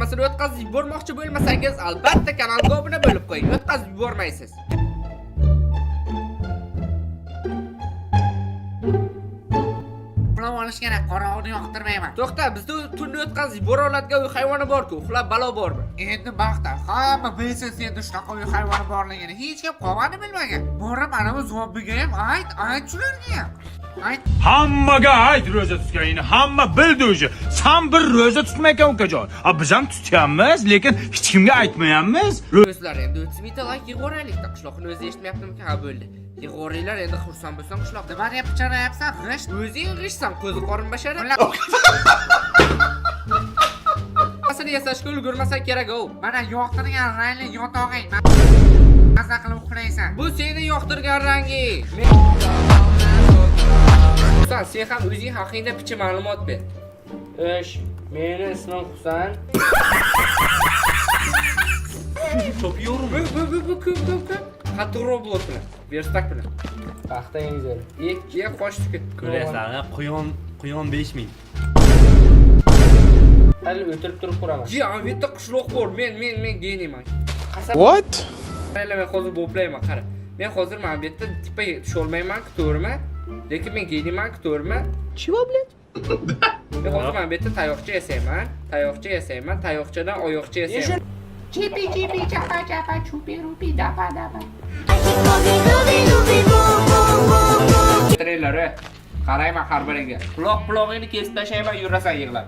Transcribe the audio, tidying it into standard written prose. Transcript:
reklamasini o'tkazib yubormoqchi bo'lmasangiz, albatta kanalga obuna bo'lib qo'ying. O'tkazib yubormaysiz. Uxlab olish kerak, qorong'ini yoqtirmayman. To'xta, bizda tunni o'tkazib yubora oladigan uy hayvoni bor-ku, uxlab balo bormi? Endi baxtdan hamma bilsa senda shunaqa uy hayvoni borligini hech kim qolmadi bilmagan. Borib ana bu zombiga ham ayt shularga ham. Ayt. Hammaga ayt ro'za tutganini, hamma bildi o'zi. Sen bir ro'za tutmaykan ukajon. Biz ham tutganmiz, lekin hech kimga aytmayapmiz. Do'stlar, endi 30 ming like yig'oraylikda, qishloqni o'zi eshitmayaptimi? Ha bo'ldi. Yig'oringlar, endi xursand bo'lsam qishloqda. Nima deb chirayapsan? G'isht. O'zing g'ishsan, ko'zi qorin bashara. Asli yasashga ulgurmasa kerak-ku. Mana yoqtirgan rangli yotog'ing. Maza qilib uxlaysan. Bu seni yoqtirgan ranging. Sen ham o'zing haqingda picha ma'lumot ber. Meni ismim Husan. Topiyorum. Bu kim? Hatto Roblox bilan, Verstak bilan. Paxtangiz ber. Ikkiga qo'shdik. Ko'rasizlar, quyon 5000. Hali o'tirib turib ko'raman. Ji, bu yerda qishloq bor. Men geyniman. What? Men hozir bo'playman, qara. Men hozir mana bu yerda tipa tusholmayman-ku, to'g'rimi? Lekin men geyniman-ku, to'g'rimi? Чего, блядь? Men hozir mana bu yerda tayoqcha yasayman. Tayoqchadan oyoqcha yasayman. Chipi chapa chupi rupi dapa. Trellari qarayman har biriga. Quloq-qulog'ingni kesib tashlayman, yurasan yig'lab.